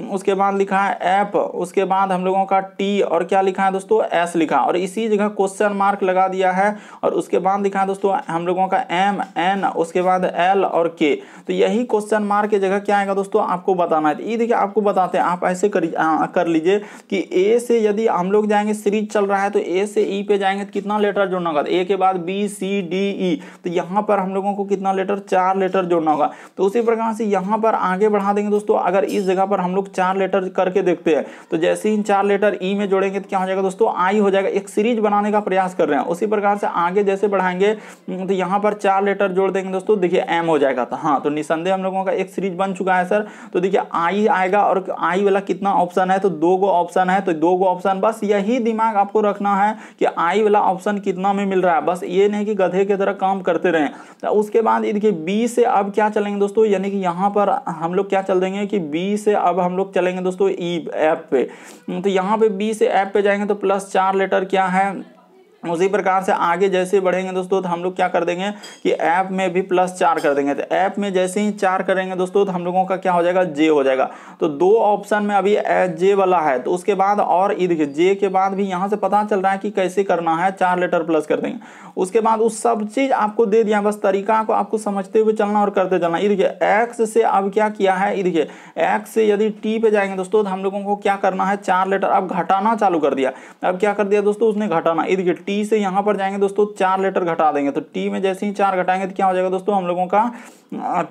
उसके बाद लिखा है एफ, उसके बाद हम लोगों का टी और क्या लिखा है दोस्तों एस लिखा, और इसी जगह क्वेश्चन मार्क लगा दिया है, और उसके बाद लिखा है दोस्तों हम लोगों का एम एन, उसके बाद एल और के। तो यही क्वेश्चन मार्क की जगह क्या आएगा दोस्तों आपको बताना है। ये देखिए आपको बताते हैं, आप ऐसे कर लीजिए कि ए से यदि हम लोग जाएंगे, सीरीज चल रहा है तो ए से ई पे जाएंगे तो कितना लेटर जोड़ना होगा, ए के बाद बी सी डी ई, तो यहाँ पर हम लोगों को कितना लेटर 4 लेटर जोड़ना होगा। तो उसी प्रकार से यहाँ पर आगे बढ़ा देंगे दोस्तों, अगर इस जगह पर हम लोग 4 लेटर करके देखते हैं तो जैसे ही 4 लेटर ई में जोड़ेंगे तो क्या हो जाएगा दोस्तों आई हो जाएगा। एक सीरीज बनाने का प्रयास कर रहे हैं, उसी प्रकार से आगे जैसे बढ़ाएंगे तो यहाँ पर 4 लेटर जोड़ देंगे दोस्तों, देखिए एम हो जाएगा। तो हाँ, तो निसंदेह हम लोगों का एक सीरीज बन चुका है सर। तो देखिए आई आएगा, और आई वाला कितना ऑप्शन है, तो 2 गो ऑप्शन है, तो 2 गो ऑप्शन, बस यही दिमाग आपको रखना है कि आई वाला ऑप्शन कितना में मिल रहा है, बस ये नहीं कि गधे की तरह काम करते रहें। तो उसके बाद देखिए बी से अब क्या चलेंगे दोस्तों, यानी कि यहाँ पर हम लोग क्या चल देंगे कि बी से अब हम लोग चलेंगे दोस्तों ई ऐप पे। तो यहाँ पे बी से ऐप पे जाएंगे तो प्लस 4 लेटर क्या है, उसी प्रकार से आगे जैसे बढ़ेंगे दोस्तों तो हम लोग क्या कर देंगे कि ऐप में भी प्लस 4 कर देंगे। तो ऐप में जैसे ही 4 करेंगे दोस्तों तो हम लोगों का क्या हो जाएगा जे हो जाएगा। तो 2 ऑप्शन में अभी जे वाला है, तो उसके बाद और ये देखिए जे के बाद भी यहाँ से पता चल रहा है कि कैसे करना है, 4 लेटर प्लस कर देंगे। उसके बाद उस सब चीज आपको दे दिया, बस तरीका को आपको समझते हुए चलना और करते चलना। ये देखिए एक्स से अब क्या किया है, ये देखिए एक्स से यदि टी पे जाएंगे दोस्तों तो हम लोगों को क्या करना है, 4 लेटर अब घटाना चालू कर दिया। अब क्या कर दिया दोस्तों उसने घटाना, ये देखिए टी से यहाँ पर जाएंगे दोस्तों 4 लेटर घटा देंगे, तो टी में जैसे ही 4 घटाएंगे तो क्या हो जाएगा दोस्तों हम लोगों का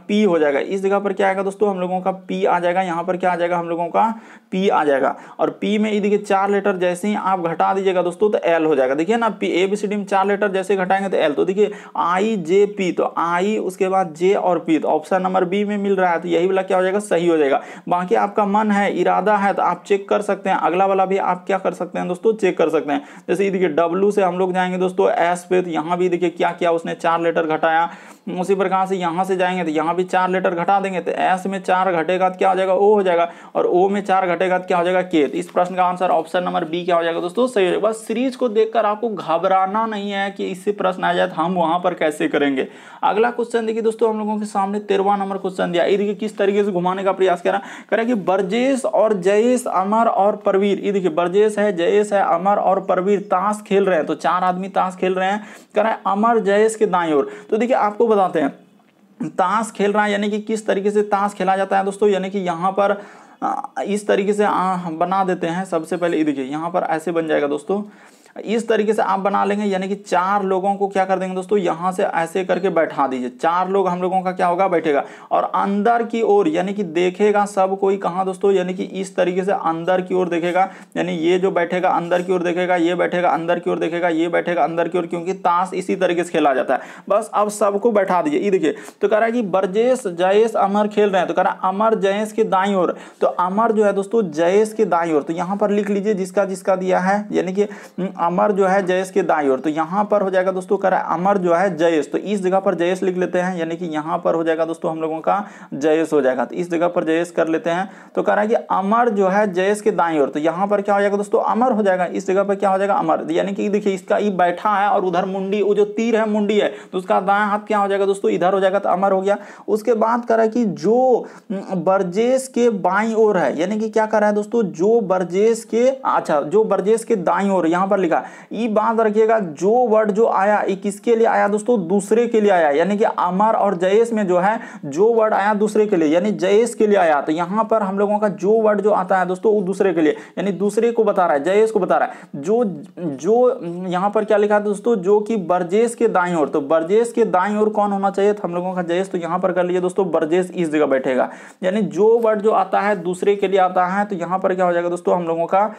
पी हो जाएगा। इस जगह पर क्या आएगा दोस्तों हम लोगों का पी आ जाएगा, यहाँ पर क्या आ जाएगा हम लोगों का पी आ जाएगा। और पी में ये देखिए 4 लेटर जैसे ही आप घटा दीजिएगा दोस्तों तो एल हो जाएगा। देखिए ना पी एबीसीडी में 4 लेटर जैसे घटाएंगे तो एल, तो देखिए आई जे पी, तो आई उसके बाद जे और पी, तो ऑप्शन नंबर बी में मिल रहा है, तो यही वाला क्या हो जाएगा सही हो जाएगा। बाकी आपका मन है, इरादा है तो आप चेक कर सकते हैं, अगला वाला भी आप क्या कर सकते हैं दोस्तों चेक कर सकते हैं। जैसे ये देखिए डब्ल्यू से हम लोग जाएंगे दोस्तों एस पे, तो यहाँ भी देखिए क्या किया उसने 4 लेटर घटाया। उसी प्रकार से यहाँ से जाएंगे तो यहाँ भी 4 लेटर घटा देंगे, तो एस में 4 घटेगा तो क्या हो जाएगा ओ हो जाएगा, और ओ में 4 घटेगा तो क्या हो जाएगा के। तो इस प्रश्न का आंसर ऑप्शन नंबर बी क्या हो जाएगा दोस्तों सही हो जाएगा। बस सीरीज को देखकर आपको घबराना नहीं है कि इससे प्रश्न आ जाए तो हम वहां पर कैसे करेंगे। अगला क्वेश्चन देखिए दोस्तों हम लोगों के सामने 13वां नंबर क्वेश्चन दिया। ये देखिए किस तरीके से घुमाने का प्रयास करा कि ब्रजेश और जयेश, अमर और परवीर, ये देखिए ब्रजेश है, जयेश है, अमर और परवीर ताश खेल रहे हैं। तो 4 आदमी ताश खेल रहे हैं, कह रहा है अमर जयेश के दाईं ओर। तो देखिए आपको बताते हैं ताश खेल रहा है यानी कि किस तरीके से ताश खेला जाता है दोस्तों, यानी कि यहाँ पर इस तरीके से बना देते हैं। सबसे पहले देखिए यहाँ पर ऐसे बन जाएगा दोस्तों, इस तरीके से आप बना लेंगे, यानी कि 4 लोगों को क्या कर देंगे दोस्तों यहाँ से ऐसे करके बैठा दीजिए। 4 लोग हम लोगों का क्या होगा बैठेगा, और अंदर की ओर यानी कि देखेगा सब कोई कहाँ दोस्तों, यानी कि इस तरीके से अंदर की ओर देखेगा, यानी ये जो बैठेगा अंदर की ओर देखेगा, ये बैठेगा अंदर की ओर देखेगा, ये बैठेगा अंदर की ओर, क्योंकि ताश इसी तरीके से खेला जाता है। बस अब सबको बैठा दीजिए। ये देखिए तो कह रहा है कि ब्रजेश जयेश अमर खेल रहे हैं, तो कह रहा है अमर जयेश के दाईं ओर, तो अमर जो है दोस्तों जयेश के दाईं ओर। तो यहाँ पर लिख लीजिए जिसका जिसका दिया है, यानी कि अमर जो है जयेश के दाईं ओर, तो यहाँ पर हो जाएगा दोस्तों कह रहा है अमर जो है जयेश, तो इस जगह पर जयेश लिख लेते हैं, यानी कि यहाँ पर हो जाएगा दोस्तों हम लोगों का जयेश हो जाएगा, तो इस जगह पर जयेश कर लेते हैं। तो कह रहा है कि अमर जो है जयेश के दाईं ओर, तो यहाँ पर क्या हो जाएगा दोस्तों अमर हो जाएगा, इस जगह पर क्या हो जाएगा अमर, यानी कि देखिए इसका ये बैठा है और उधर मुंडी, वो जो तीर है मुंडी है, तो उसका दायां हाथ क्या हो जाएगा दोस्तों इधर हो जाएगा, तो अमर हो गया। उसके बाद कह रहा है कि जो ब्रजेश के बाईं ओर है, यानी कि क्या कर रहा है दोस्तों जो ब्रजेश के, अच्छा जो ब्रजेश के दाईं ओर यहाँ पर लिखा, ये बात रखिएगा जो वर्ड जो आया ये किसके लिए आया दोस्तों दूसरे के लिए आया, यानी कि अमर और जयेश में जो है जो वर्ड आया दूसरे के लिए, यानी जयेश के लिए आया। तो यहाँ पर हम लोगों का जो वर्ड जो आता है दोस्तों वो दूसरे के लिए, यानी दूसरे को बता रहा है, जयेश को बता रहा है। जो यहाँ पर क्या लिखा है दोस्तों जो कि ब्रजेश के दाईं ओर, तो ब्रजेश के दाईं ओर कौन होना चाहिए हम लोगों का जयेश, तो यहाँ पर कर लीजिए दोस्तों ब्रजेश इस जगह बैठेगा, यानी जो वर्ड जो आता है दूसरे के लिए आता है, तो यहाँ पर क्या हो जाएगा दोस्तों हम लोगों का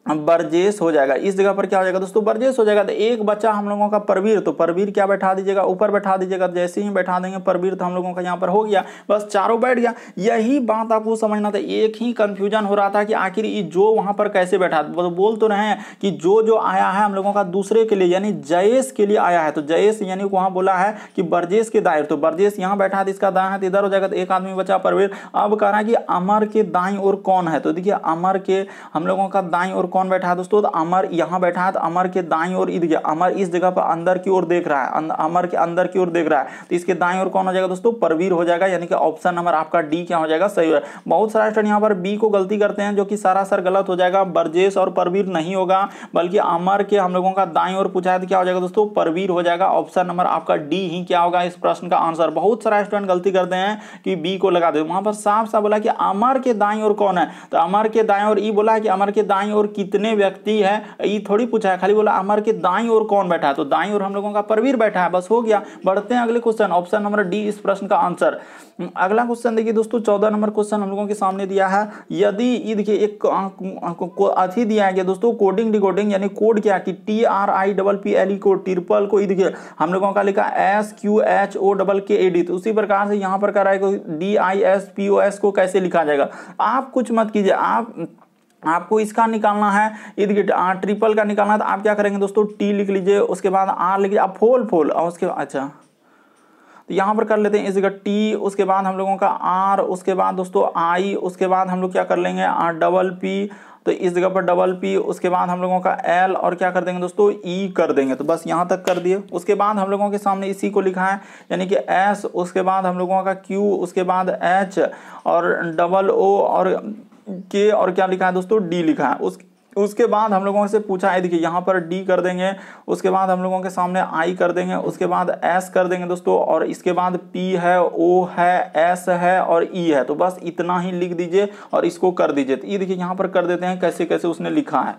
ब्रजेश हो जाएगा, इस जगह पर क्या हो जाएगा दोस्तों ब्रजेश हो जाएगा। तो एक बच्चा हम लोगों का परवीर, तो परवीर क्या बैठा दीजिएगा ऊपर बैठा दीजिएगा, जैसे ही बैठा देंगे परवीर तो हम लोगों का यहाँ पर हो गया, बस चारों बैठ गया। यही बात आपको समझना था, एक ही कंफ्यूजन हो रहा था कि आखिर ये जो वहां पर कैसे बैठा, तो बोल तो रहे हैं कि जो आया है हम लोगों का दूसरे के लिए यानी जयेश के लिए आया है, तो जयेश यानी वहां बोला है कि ब्रजेश के दाएं, तो ब्रजेश यहाँ बैठा है, इसका दाएं हाथ इधर हो जाएगा, तो एक आदमी बचा परवीर। अब कह रहा है कि अमर के दाईं ओर कौन है, तो देखिए अमर के हम लोगों का दाईं ओर कौन बैठा है दोस्तों, तो अमर यहाँ बैठा है। तो अमर के दाईं ओर अमर इस जगह पर अंदर की ओर देख रहा है, अमर के अंदर की ओर देख रहा है, तो इसके दाईं ओर कौन हो जाएगा दोस्तों, परवीर हो जाएगा, यानी कि ऑप्शन नंबर आपका डी क्या हो जाएगा, सही है। बहुत सारे स्टूडेंट यहाँ पर बी को गलती करते हैं, जो कि सरासर गलत हो जाएगा। ब्रजेश और परवीर नहीं होगा, बल्कि अमर के हम लोगों का दाईं ओर पूछा है तो क्या हो जाएगा दोस्तों, परवीर हो जाएगा। ऑप्शन नंबर आपका डी ही क्या होगा इस प्रश्न का आंसर। बहुत सारा स्टूडेंट गलती करते हैं कि बी को लगा दे, वहां पर साफ साफ बोला कि अमर के दाईं ओर कौन है, तो अमर के दाईं ओर ई बोला है कि अमर के दाईं ओर कितने व्यक्ति है, ई थोड़ी पूछा है, खाली बोला अमर के दाईं ओर कौन बैठा है, तो दाईं ओर हम लोगों का परवीर बैठा है, बस हो गया। बढ़ते हैं अगले क्वेश्चन, ऑप्शन नंबर डी इस प्रश्न का आंसर। अगला क्वेश्चन देखिए दोस्तों, 14 नंबर क्वेश्चन हम लोगों के सामने दिया है। यदि ये देखिए एक अथी दिया गया दोस्तों, कोडिंग डिकोडिंग, यानी कोड क्या कि TRIPPLE कोड, ट्रिपल को देखिए हम लोगों का लिखा SQHOKKAD, तो उसी प्रकार से यहाँ पर करा है DISPOS को कैसे लिखा जाएगा। आप कुछ मत कीजिए, आपको इसका निकालना है, ट्रिपल का निकालना है, तो आप क्या करेंगे दोस्तों, टी लिख लीजिए, उसके बाद आर लिख लीजिए, आप फोल और उसके बाद अच्छा तो यहाँ पर कर लेते हैं इस जगह टी, उसके बाद हम लोगों का आर, उसके बाद दोस्तों आई, उसके बाद हम लोग क्या कर लेंगे डबल पी, तो इस जगह पर डबल पी, उसके बाद हम लोगों का एल और क्या कर देंगे दोस्तों ई कर देंगे, तो बस यहाँ तक कर दिए। उसके बाद हम लोगों के सामने इसी को लिखा है, यानी कि एस, उसके बाद हम लोगों का क्यू, उसके बाद एच और डबल ओ और के और क्या लिखा है दोस्तों डी लिखा है। उसके बाद हम लोगों से पूछा है, देखिए यहाँ पर डी कर देंगे, उसके बाद हम लोगों के सामने आई कर देंगे, उसके बाद एस कर देंगे दोस्तों, और इसके बाद पी है, ओ है, एस है और ई है, तो बस इतना ही लिख दीजिए और इसको कर दीजिए। तो ये देखिए यहाँ पर कर देते हैं कैसे कैसे उसने लिखा है।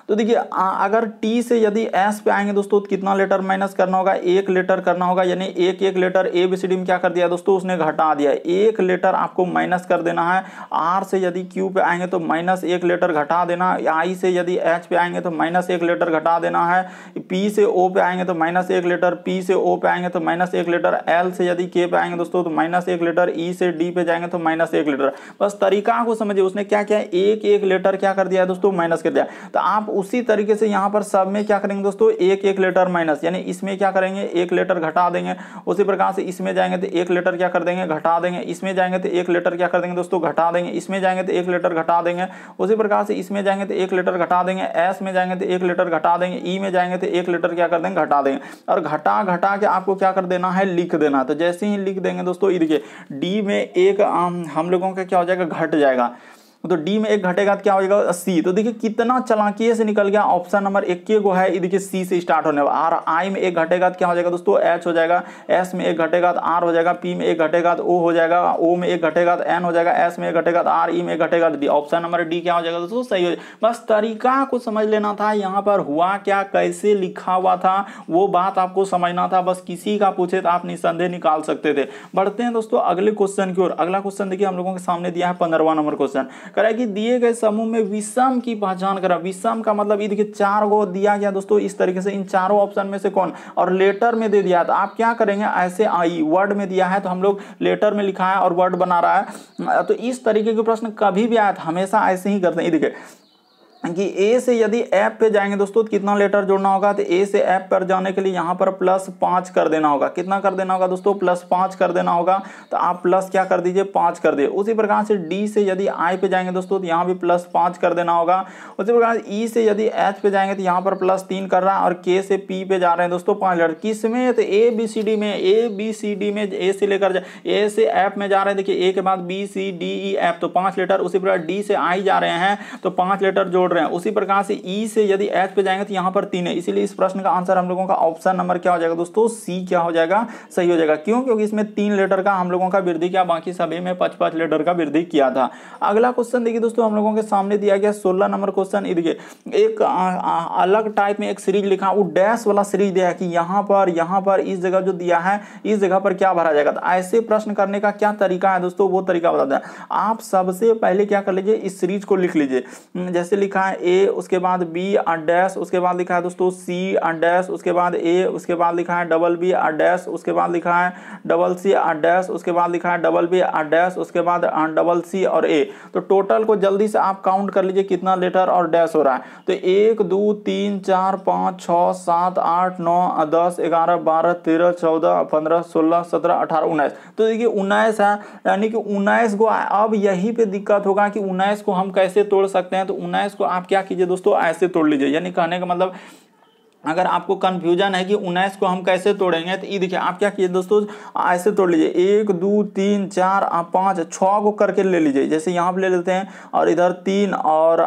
तो देखिए अगर टी से यदि एस पे आएंगे दोस्तों तो कितना लेटर माइनस करना होगा, 1 लेटर करना होगा, यानी एक letter A B C D में क्या कर दिया दोस्तों उसने घटा दिया, 1 लेटर आपको माइनस कर देना है। आर से यदि क्यू पे आएंगे तो -1 लेटर घटा देना, आई से यदि एच पे आएंगे तो -1 लेटर घटा देना है, पी से ओ पे आएंगे तो -1 लेटर, पी से ओ पे आएंगे तो -1 लेटर, एल से यदि के पे आएंगे दोस्तों तो -1 लेटर, ई से डी पे जाएंगे तो -1 लेटर। बस तरीका को समझिए, उसने क्या किया, एक लेटर क्या कर दिया दोस्तों माइनस कर दिया। तो आप उसी तरीके से यहाँ पर सब में क्या करेंगे दोस्तों, एक लेटर माइनस, यानी इसमें क्या करेंगे 1 लेटर घटा देंगे, उसी प्रकार से इसमें जाएंगे तो 1 लेटर क्या कर देंगे घटा देंगे, इसमें जाएंगे तो 1 लेटर क्या कर देंगे दोस्तों घटा देंगे, इसमें जाएंगे तो 1 लेटर घटा देंगे, उसी प्रकार से इसमें जाएंगे तो 1 लेटर घटा देंगे, एस में जाएंगे तो 1 लेटर घटा देंगे, ई में जाएंगे तो 1 लेटर क्या कर देंगे घटा देंगे, और घटा के आपको क्या कर देना है लिख देना। तो जैसे ही लिख देंगे दोस्तों ये देखिए डी में एक हम लोगों का क्या हो जाएगा घट जाएगा, तो डी में 1 घटेगा तो क्या हो जाएगा सी। तो देखिए कितना चालाकी से निकल गया, ऑप्शन नंबर 1 को है, ये देखिए सी से स्टार्ट होने वाला। आर आई में 1 घटेगा तो क्या हो जाएगा दोस्तों एच हो जाएगा, एस में 1 घटेगा तो आर हो जाएगा, पी में 1 घटेगा तो ओ हो जाएगा, ओ में 1 घटेगा तो एन हो जाएगा, एस में 1 घटेगा तो आर, ई में 1 घटेगा तो डी। ऑप्शन नंबर डी क्या हो जाएगा दोस्तों सही हो जाएगा। बस तरीका को समझ लेना था, यहाँ पर हुआ क्या कैसे लिखा हुआ था वो बात आपको समझना था, बस किसी का पूछे तो आप निसंदेह निकाल सकते थे। बढ़ते हैं दोस्तों अगले क्वेश्चन की ओर। अगला क्वेश्चन देखिए हम लोगों के सामने दिया है 15वां नंबर क्वेश्चन, कह कि दिए गए समूह में विषम की पहचान करा। विषम का मतलब ये देखिए 4 गो दिया गया दोस्तों इस तरीके से, इन चारों ऑप्शन में से कौन, और लेटर में दे दिया तो आप क्या करेंगे, ऐसे आई वर्ड में दिया है तो हम लोग लेटर में लिखा है और वर्ड बना रहा है, तो इस तरीके के प्रश्न कभी भी आया था हमेशा ऐसे ही करते हैं। ये देखिए कि ए से यदि एफ पे जाएंगे दोस्तों तो कितना लेटर जोड़ना होगा, तो ए से एफ पर जाने के लिए यहाँ पर +5 कर देना होगा। कितना कर देना होगा दोस्तों +5 कर देना होगा, तो आप प्लस क्या कर दीजिए 5 कर दिए। उसी प्रकार से डी से यदि आई पे जाएंगे दोस्तों तो यहाँ भी +5 कर देना होगा। उसी प्रकार ई से यदि एच पे जाएंगे तो यहाँ पर +3 कर रहा है, और के से पी पे जा रहे हैं दोस्तों 5 लेटर। किस में, तो ए बी सी डी में, ए बी सी डी में ए से लेकर ए से एफ में जा रहे हैं, देखिए ए के बाद B C D E F तो 5 लेटर, उसी प्रकार डी से आई जा रहे हैं तो 5 लेटर जोड़ रहे हैं। उसी प्रकार से ई से यदि एच पे जाएंगे तो यहाँ पर 3 है, इसीलिए इस प्रश्न का आंसर हम लोगों का ऑप्शन नंबर क्या हो जाएगा दोस्तों सी क्या हो जाएगा सही हो जाएगा। क्यों, क्योंकि इसमें 3 लेटर का हम लोगों का वृद्धि किया, बाकी सभी में 5-5 लेटर का वृद्धि किया था। अगला क्वेश्चन देखिए दोस्तों हम लोगों के सामने दिया गया 16 नंबर क्वेश्चन। देखिए एक अलग टाइप में एक सीरीज लिखा, वो डैश वाला सीरीज दिया है कि यहाँ पर इस जगह जो दिया है इस जगह पर क्या भरा जाएगा। तो ऐसे प्रश्न करने का क्या तरीका है दोस्तों, वो तरीका बताते हैं। आप सबसे पहले क्या कर लीजिए, इस सीरीज को लिख लीजिए। जैसे लिखा लिखा है ए, उसके बाद बी डैश, उसके बाद लिखा है दोस्तों सी डैश, उसके बाद ए, उसके बाद लिखा है डबल बी डैश, उसके बाद लिखा है डबल सी डैश, उसके बाद लिखा है डबल बी डैश, उसके बाद डबल सी और ए। तो टोटल को जल्दी से आप काउंट कर लीजिए कितना लेटर और डैश हो रहा है। तो 1 2 3 4 5 6 7 8 9 10 11 12 13 14 15 16 17 18 19। तो देखिए 19 है, यानी कि 19 को अब यहीं पे दिक्कत होगा कि 19 को हम कैसे तोड़ सकते हैं। तो 19 को आप क्या कीजिए दोस्तों, ऐसे तोड़ लीजिए। यानी कहने का मतलब अगर आपको कंफ्यूजन है कि 19 को हम कैसे तोड़ेंगे, तो ये देखिए आप क्या कीजिए दोस्तों, ऐसे तोड़ लीजिए 1 2 3 4 5 6 को करके ले लीजिए। जैसे यहाँ पे ले लेते हैं और इधर 3 और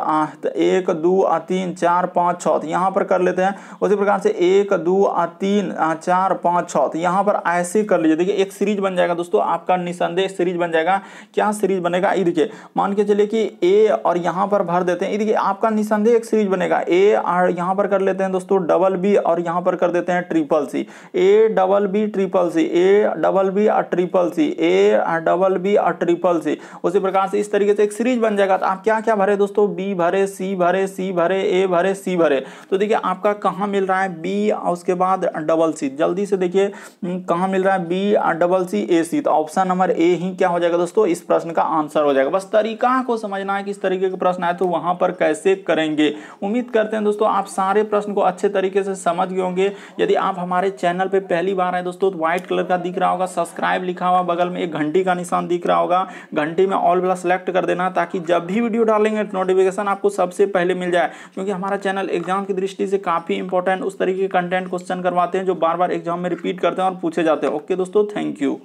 1 2 3 4 5 6, तो यहाँ पर कर लेते हैं। उसी प्रकार से 1 2 3 4 5 6, तो यहाँ पर ऐसे कर लीजिए। देखिए एक सीरीज बन जाएगा दोस्तों, आपका निसंदेह सीरीज बन जाएगा। क्या सीरीज बनेगा, ये देखिए मान के चलिए कि ए और यहाँ पर भर देते हैं। ये देखिए आपका निसंदेह एक सीरीज बनेगा। ए और यहाँ पर कर लेते हैं दोस्तों डबल बी और यहां पर कर देते हैं triple C. A double B triple C, A double B और triple C, A double B और ट्रिपल सी। उसी प्रकार से इस तरीके से एक सीरीज बन जाएगा। तो आप क्या क्या भरे दोस्तों, बी भरे, सी भरे, सी भरे, ए भरे, सी भरे। तो देखिए आपका कहां मिल रहा है बी और उसके बाद डबल सी। जल्दी से देखिए कहां मिल रहा है बी डबल सी ए सी। तो ऑप्शन नंबर ए ही क्या हो जाएगा दोस्तों, इस प्रश्न का आंसर हो जाएगा। बस तरीका को समझना है कि इस तरीके के प्रश्न आए तो वहां पर कैसे करेंगे। उम्मीद करते हैं दोस्तों आप सारे प्रश्न को अच्छे तरीके से समझ गए होंगे। यदि आप हमारे चैनल पे पहली बार आए दोस्तों, तो व्हाइट कलर का दिख रहा होगा सब्सक्राइब लिखा हुआ, बगल में एक घंटी का निशान दिख रहा होगा, घंटी में ऑल वाला सेलेक्ट कर देना, ताकि जब भी वीडियो डालेंगे नोटिफिकेशन आपको सबसे पहले मिल जाए। क्योंकि हमारा चैनल एग्जाम की दृष्टि से काफी इंपॉर्टेंट उस तरीके के कंटेंट क्वेश्चन करवाते हैं जो बार बार एग्जाम में रिपीट करते हैं और पूछे जाते हैं। ओके दोस्तों, थैंक यू।